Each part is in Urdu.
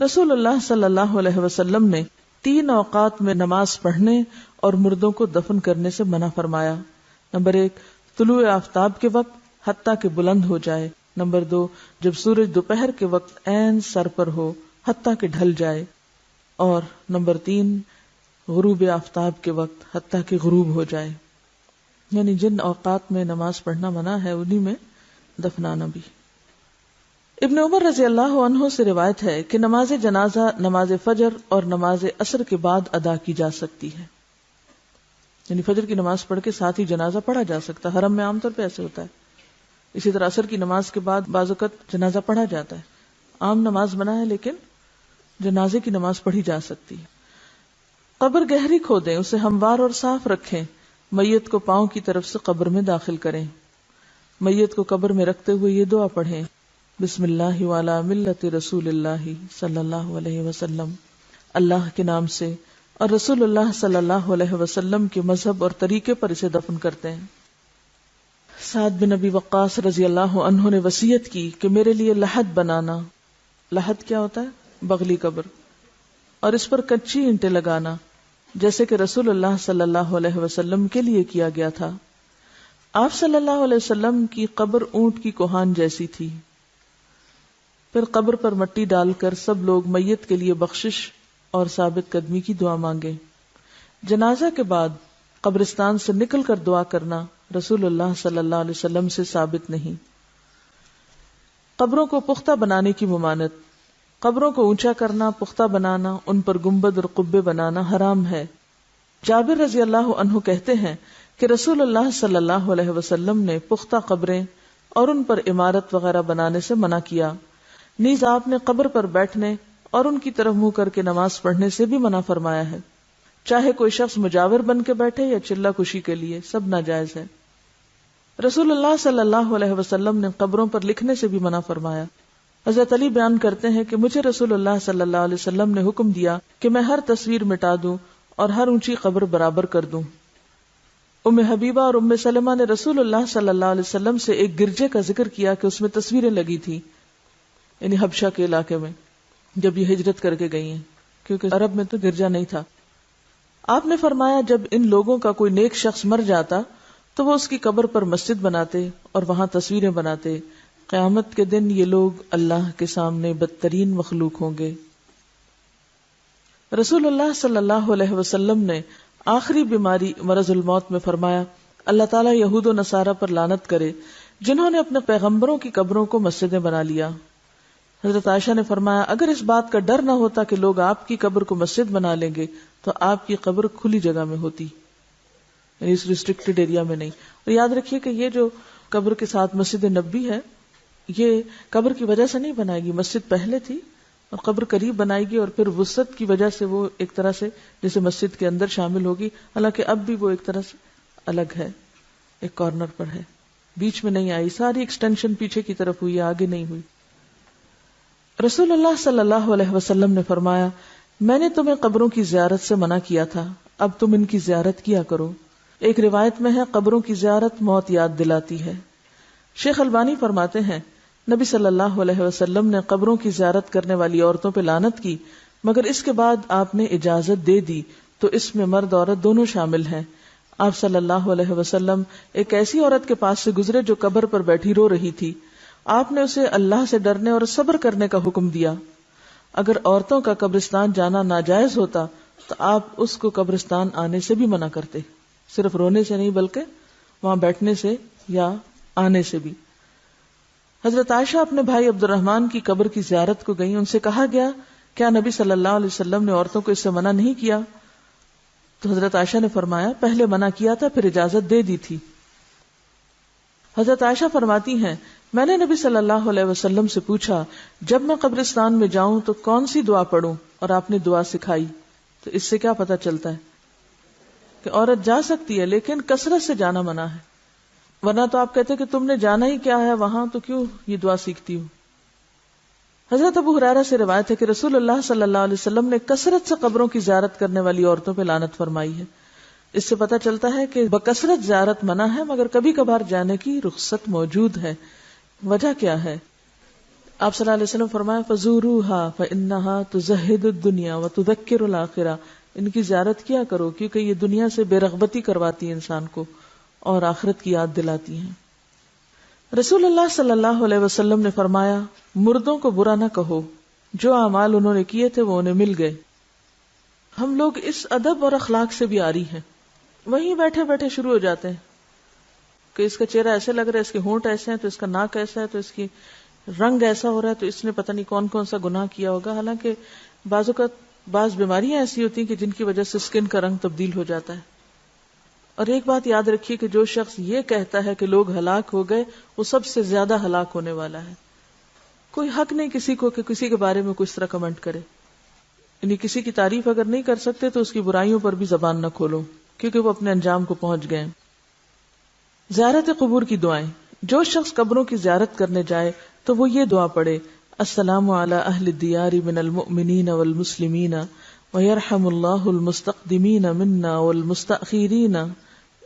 رسول اللہ صلی اللہ علیہ وسلم نے 3 اوقات میں نماز پڑھنے اور مردوں کو دفن کرنے سے منع فرمایا. نمبر 1 طلوع آفتاب کے وقت حتیٰ کہ بلند ہو جائے. نمبر 2 جب سورج دوپہر کے وقت عین سر پر ہو حتیٰ کہ ڈھل جائے. اور نمبر 3 غروب آفتاب کے وقت حتیٰ کہ غروب ہو جائے. یعنی جن اوقات میں نماز پڑھنا منع ہے انہی میں دفنانا بھی. ابن عمر رضی اللہ عنہ سے روایت ہے کہ نماز جنازہ نماز فجر اور نماز عصر کے بعد ادا کی جا سکتی ہے. یعنی فجر کی نماز پڑھ کے ساتھ ہی جنازہ پڑھا جا سکتا ہے. حرم میں عام طور پہ ایسے ہوتا ہے. اسی طرح عصر کی نماز کے بعد بعض اوقات جنازہ پڑھا جاتا ہے. عام نماز منع ہے لیکن جنازے کی نماز پڑھی جا سکتی ہے. قبر گہری کھودیں، اسے ہموار اور صاف رکھیں. میت کو پاؤں کی طرف سے قبر میں داخل کریں. میت کو قبر میں رکھتے ہوئے یہ دعا پڑھیں: بسم اللہ وعلی ملت رسول اللہ صلی اللہ علیہ وسلم. اللہ کے نام سے اور رسول اللہ صلی اللہ علیہ وسلم کے مذہب اور طریقے پر اسے دفن کرتے ہیں. سعد بن ابی وقاص رضی اللہ عنہ نے وصیت کی کہ میرے لیے لحد بنانا. لحد کیا ہوتا ہے؟ بغلی قبر. اور اس پر کچی اینٹیں لگانا، جیسے کہ رسول اللہ صلی اللہ علیہ وسلم کے لیے کیا گیا تھا. آپ صلی اللہ علیہ وسلم کی قبر اونٹ کی کوہان جیسی تھی. پھر قبر پر مٹی ڈال کر سب لوگ میت کے لیے بخشش اور ثابت قدمی کی دعا مانگے. جنازہ کے بعد قبرستان سے نکل کر دعا کرنا رسول اللہ صلی اللہ علیہ وسلم سے ثابت نہیں. قبروں کو پختہ بنانے کی ممانعت. قبروں کو اونچا کرنا، پختہ بنانا، ان پر گنبد اور قبے بنانا حرام ہے. جابر رضی اللہ عنہ کہتے ہیں کہ رسول اللہ صلی اللہ علیہ وسلم نے پختہ قبریں اور ان پر عمارت وغیرہ بنانے سے منع کیا. نیز آپ نے قبر پر بیٹھنے اور ان کی طرف منہ کر کے نماز پڑھنے سے بھی منع فرمایا ہے. چاہے کوئی شخص مجاور بن کے بیٹھے یا چلہ کشی کے لیے، سب ناجائز ہے. رسول اللہ صلی اللہ علیہ وسلم نے قبروں پر لکھنے سے بھی منع فرمایا. حضرت علی بیان کرتے ہیں کہ مجھے رسول اللہ صلی اللہ علیہ وسلم نے حکم دیا کہ میں ہر تصویر مٹا دوں اور ہر اونچی قبر برابر کر دوں. ام حبیبہ اور ام سلمہ نے رسول اللہ صلی اللہ علیہ وسلم سے ایک گرجے کا ذکر کیا کہ اس میں تصویریں لگی تھی، یعنی حبشہ کے علاقے میں جب یہ ہجرت کر کے گئی ہیں، کیونکہ عرب میں تو گرجا نہیں تھا. آپ نے فرمایا جب ان لوگوں کا کوئی نیک شخص مر جاتا تو وہ اس کی قبر پر مسجد بناتے اور وہاں تصویریں بناتے. قیامت کے دن یہ لوگ اللہ کے سامنے بدترین مخلوق ہوں گے. رسول اللہ صلی اللہ علیہ وسلم نے آخری بیماری مرض الموت میں فرمایا اللہ تعالیٰ یہود و نصارہ پر لعنت کرے جنہوں نے اپنے پیغمبروں کی قبروں کو مسجدیں بنا لیا. حضرت عائشہ نے فرمایا اگر اس بات کا ڈر نہ ہوتا کہ لوگ آپ کی قبر کو مسجد بنا لیں گے تو آپ کی قبر کھلی جگہ میں ہوتی، یعنی اس ریسٹرکٹڈ ایریا میں نہیں. اور یاد رکھیے کہ یہ جو قبر کے ساتھ مسجد نبوی ہے یہ قبر کی وجہ سے نہیں بنائے گی. مسجد پہلے تھی اور قبر قریب بنائے گی اور پھر وسعت کی وجہ سے وہ ایک طرح سے جیسے مسجد کے اندر شامل ہوگی، حالانکہ اب بھی وہ ایک طرح سے الگ ہے، ایک کارنر پر ہے، بیچ میں نہیں آئی. ساری ایکسٹینشن پیچھے کی طرف ہوئی، آگے نہیں ہوئی. رسول اللہ صلی اللہ علیہ وسلم نے فرمایا میں نے تمہیں قبروں کی زیارت سے منع کیا تھا، اب تم ان کی زیارت کیا کرو. ایک روایت میں ہے قبروں کی زیارت موت یاد دلاتی ہے. شیخ البانی فرماتے ہیں نبی صلی اللہ علیہ وسلم نے قبروں کی زیارت کرنے والی عورتوں پہ لعنت کی، مگر اس کے بعد آپ نے اجازت دے دی تو اس میں مرد عورت دونوں شامل ہیں. آپ صلی اللہ علیہ وسلم ایک ایسی عورت کے پاس سے گزرے جو قبر پر بیٹھی رو رہی تھی. آپ نے اسے اللہ سے ڈرنے اور صبر کرنے کا حکم دیا. اگر عورتوں کا قبرستان جانا ناجائز ہوتا تو آپ اس کو قبرستان آنے سے بھی منع کرتے، صرف رونے سے نہیں بلکہ وہاں بیٹھنے سے یا آنے سے بھی. حضرت عائشہ اپنے بھائی عبد الرحمن کی قبر کی زیارت کو گئی. ان سے کہا گیا کیا نبی صلی اللہ علیہ وسلم نے عورتوں کو اس سے منع نہیں کیا؟ تو حضرت عائشہ نے فرمایا پہلے منع کیا تھا پھر اجازت دے دی تھی. حضرت عائشہ فرماتی ہیں میں نے نبی صلی اللہ علیہ وسلم سے پوچھا جب میں قبرستان میں جاؤں تو کون سی دعا پڑھوں، اور آپ نے دعا سکھائی. تو اس سے کیا پتہ چلتا ہے کہ عورت جا سکتی ہے لیکن کثرت سے جانا منع ہے، ورنہ تو آپ کہتے کہ تم نے جانا ہی کیا ہے وہاں تو کیوں یہ دعا سیکھتی ہوں. حضرت ابو ہریرہ سے روایت ہے کہ رسول اللہ صلی اللہ علیہ وسلم نے کثرت سے قبروں کی زیارت کرنے والی عورتوں پہ لعنت فرمائی ہے. اس سے پتہ چلتا ہے کہ بکثرت زیارت منع ہے مگر کبھی کبھار جانے کی رخصت موجود ہے. وجہ کیا ہے؟ آپ صلی اللہ علیہ وسلم فرمایا فزوروها فانها تزهد الدنيا وتذكر الاخرہ، ان کی زیارت کیا کرو کیونکہ یہ دنیا سے بے رغبتی کرواتی ہے انسان کو اور آخرت کی یاد دلاتی ہیں۔ رسول اللہ صلی اللہ علیہ وسلم نے فرمایا مردوں کو برا نہ کہو، جو اعمال انہوں نے کیے تھے وہ انہیں مل گئے۔ ہم لوگ اس ادب اور اخلاق سے بھی عاری ہیں، وہیں بیٹھے بیٹھے شروع ہو جاتے ہیں کہ اس کا چہرہ ایسے لگ رہا ہے، اس کے ہونٹ ایسے ہیں تو اس کا ناک ایسا ہے تو اس کی رنگ ایسا ہو رہا ہے تو اس نے پتہ نہیں کون کون سا گناہ کیا ہوگا۔ حالانکہ بعض اوقات بعض بیماریاں ایسی ہوتی ہیں کہ جن کی وجہ سے اسکن کا رنگ تبدیل ہو جاتا ہے۔ اور ایک بات یاد رکھیے کہ جو شخص یہ کہتا ہے کہ لوگ ہلاک ہو گئے، وہ سب سے زیادہ ہلاک ہونے والا ہے۔ کوئی حق نہیں کسی کو کہ کسی کے بارے میں کس طرح کمنٹ کرے، یعنی کسی کی تعریف اگر نہیں کر سکتے تو اس کی برائیوں پر بھی زبان نہ کھولو، کیونکہ وہ اپنے انجام کو پہنچ گئے۔ زیارت قبور کی دعائیں، جو شخص قبروں کی زیارت کرنے جائے تو وہ یہ دعا پڑھے السلام علی اہل الدیار من المؤمنین والمسلمین ویرحم اللہ المستقدمین منا والمستأخرین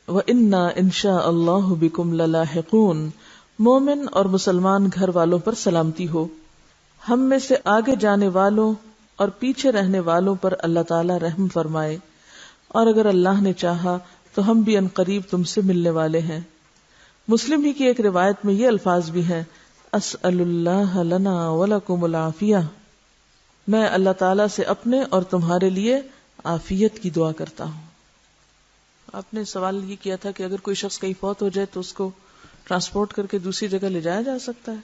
وإنا انشاء اللہ بکم للاحقون۔ مومن اور مسلمان گھر والوں پر سلامتی ہو، ہم میں سے آگے جانے والوں اور پیچھے رہنے والوں پر اللہ تعالی رحم فرمائے، اور اگر اللہ نے چاہا تو ہم بھی عنقریب تم سے ملنے والے ہیں۔ مسلم ہی کی ایک روایت میں یہ الفاظ بھی ہیں اسأل اللہ لنا ولکم العافیہ، میں اللہ تعالیٰ سے اپنے اور تمہارے لیے عافیت کی دعا کرتا ہوں۔ آپ نے سوال یہ کیا تھا کہ اگر کوئی شخص کہیں فوت ہو جائے تو اس کو ٹرانسپورٹ کر کے دوسری جگہ لے جایا جا سکتا ہے؟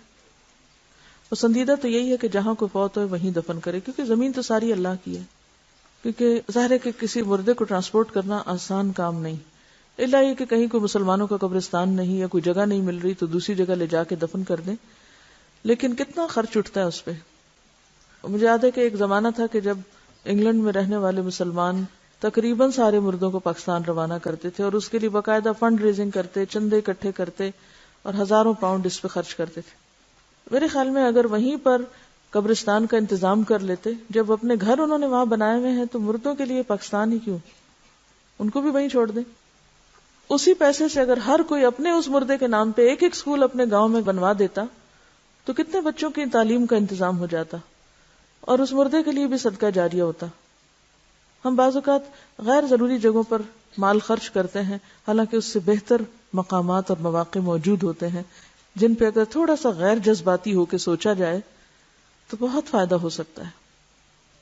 پسندیدہ تو یہی ہے کہ جہاں کوئی فوت ہوئے وہیں دفن کرے، کیونکہ زمین تو ساری اللہ کی ہے۔ کیونکہ ظاہر ہے کہ کسی مردے کو ٹرانسپورٹ کرنا آسان کام نہیں، الا یہ کہ کہیں کوئی مسلمانوں کا قبرستان نہیں یا کوئی جگہ نہیں مل رہی تو دوسری جگہ لے جا کے دفن کر دیں، لیکن کتنا خرچ اٹھتا ہے اس پہ۔ مجھے یاد ہے کہ ایک زمانہ تھا کہ جب انگلینڈ میں رہنے والے مسلمان تقریباً سارے مردوں کو پاکستان روانہ کرتے تھے اور اس کے لیے باقاعدہ فنڈ ریزنگ کرتے، چندے اکٹھے کرتے اور ہزاروں پاؤنڈ اس پہ خرچ کرتے تھے۔ میرے خیال میں اگر وہیں پر قبرستان کا انتظام کر لیتے، جب اپنے گھر انہوں نے وہاں بنائے ہوئے ہیں تو مردوں کے لیے پاکستان ہی کیوں، ان کو بھی وہیں چھوڑ دیں۔ اسی پیسے سے اگر ہر کوئی اپنے اس مردے کے نام پہ ایک ایک اسکول اپنے گاؤں میں بنوا دیتا تو کتنے بچوں کی تعلیم کا انتظام ہو جاتا اور اس مردے کے لیے بھی صدقہ جاریہ ہوتا۔ ہم بعض اوقات غیر ضروری جگہوں پر مال خرچ کرتے ہیں، حالانکہ اس سے بہتر مقامات اور مواقع موجود ہوتے ہیں جن پہ اگر تھوڑا سا غیر جذباتی ہو کے سوچا جائے تو بہت فائدہ ہو سکتا ہے۔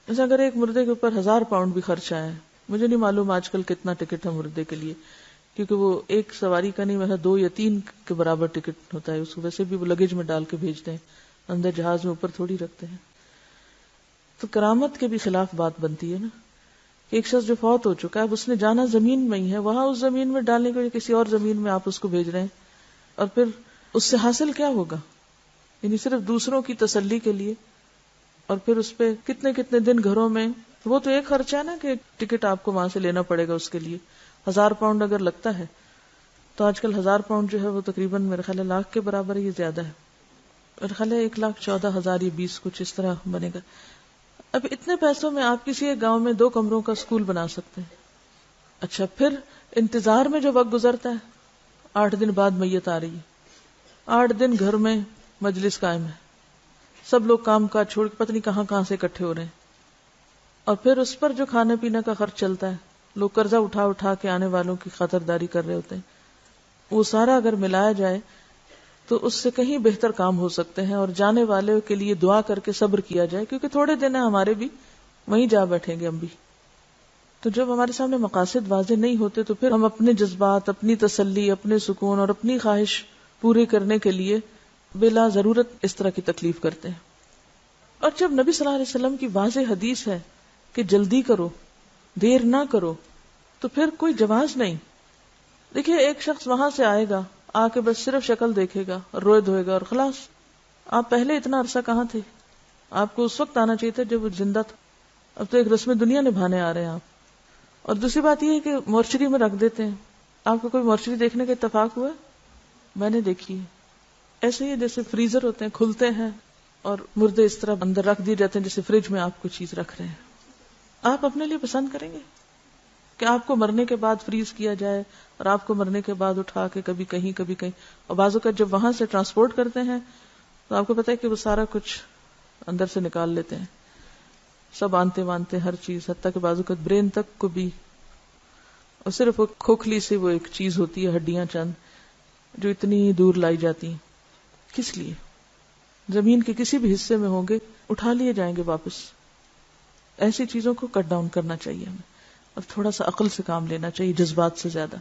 جیسے اگر ایک مردے کے اوپر 1000 پاؤنڈ بھی خرچ آیا ہے، مجھے نہیں معلوم آج کل کتنا ٹکٹ ہے مردے کے لیے، کیونکہ وہ ایک سواری کا نہیں، ویسا 2 یا 3 کے برابر ٹکٹ ہوتا ہے، اس کو ویسے بھی وہ لگیج میں ڈال کے بھیجتے ہیں، اندر جہاز میں اوپر تھوڑی رکھتے ہیں۔ تو کرامت کے بھی خلاف بات بنتی ہے نا، ایک شخص جو فوت ہو چکا ہے، اب اس نے جانا زمین میں ہی ہے، وہاں اس زمین میں ڈالنے کے لیے کسی اور زمین میں آپ اس کو بھیج رہے ہیں، اور پھر اس سے حاصل کیا ہوگا؟ یعنی صرف دوسروں کی تسلی کے لیے، اور پھر اس پہ کتنے کتنے دن گھروں میں، وہ تو ایک خرچہ ہے نا کہ ٹکٹ آپ کو وہاں سے لینا پڑے گا، اس کے لیے 1000 پاؤنڈ اگر لگتا ہے تو آج کل 1000 پاؤنڈ جو ہے وہ تقریباً میرے خیال ہے لاکھ کے برابر ہے، یہ زیادہ ہے، میرے خیال ہے 1,14,000 یا 20 کچھ اس طرح بنے گا۔ اب اتنے پیسوں میں آپ کسی ایک گاؤں میں 2 کمروں کا اسکول بنا سکتے ہیں۔ اچھا، پھر انتظار میں جو وقت گزرتا ہے، 8 دن بعد میت آ رہی ہے، 8 دن گھر میں مجلس قائم ہے، سب لوگ کام کاج چھوڑ کے پتہ نہیں کہاں کہاں سے اکٹھے ہو رہے ہیں، اور پھر اس پر جو کھانے پینے کا خرچ چلتا ہے، لوگ قرضہ اٹھا اٹھا کے آنے والوں کی خاطرداری کر رہے ہوتے ہیں، وہ سارا اگر ملایا جائے تو اس سے کہیں بہتر کام ہو سکتے ہیں، اور جانے والے کے لیے دعا کر کے صبر کیا جائے، کیونکہ تھوڑے دن ہیں ہمارے بھی، وہیں جا بیٹھیں گے ہم بھی۔ تو جب ہمارے سامنے مقاصد واضح نہیں ہوتے تو پھر ہم اپنے جذبات، اپنی تسلی، اپنے سکون اور اپنی خواہش پوری کرنے کے لیے بلا ضرورت اس طرح کی تکلیف کرتے ہیں۔ اور جب نبی صلی اللہ علیہ وسلم کی واضح حدیث ہے کہ جلدی کرو، دیر نہ کرو، تو پھر کوئی جواز نہیں۔ دیکھیے، ایک شخص وہاں سے آئے گا، آ کے بس صرف شکل دیکھے گا اور روئے دھوئے گا اور خلاص۔ آپ پہلے اتنا عرصہ کہاں تھے؟ آپ کو اس وقت آنا چاہیے تھا جب وہ زندہ تھا، اب تو ایک رسم دنیا نبھانے آ رہے ہیں آپ۔ اور دوسری بات یہ ہے کہ مورچری میں رکھ دیتے ہیں۔ آپ کو کوئی مورچری دیکھنے کا اتفاق ہوا؟ میں نے دیکھی ہے، ایسے ہی جیسے فریزر ہوتے ہیں، کھلتے ہیں اور مردے اس طرح اندر رکھ دیے جاتے ہیں جیسے فریج میں آپ کوئی چیز رکھ رہے ہیں۔ آپ اپنے لیے پسند کریں گے کہ آپ کو مرنے کے بعد فریز کیا جائے اور آپ کو مرنے کے بعد اٹھا کے کبھی کہیں کبھی کہیں، اور بعض اوقات جب وہاں سے ٹرانسپورٹ کرتے ہیں تو آپ کو پتا ہے کہ وہ سارا کچھ اندر سے نکال لیتے ہیں، سب آنتے وانتے ہر چیز، حتیٰ کہ بازو کا برین تک کو بھی، اور صرف وہ کھوکھلی سے وہ ایک چیز ہوتی ہے، ہڈیاں چند جو اتنی دور لائی جاتی ہیں، کس لیے؟ زمین کے کسی بھی حصے میں ہوں گے اٹھا لیے جائیں گے واپس. ایسی چیزوں کو کٹ ڈاؤن کرنا چاہیے ہمیں، اور تھوڑا سا عقل سے کام لینا چاہیے جذبات سے زیادہ.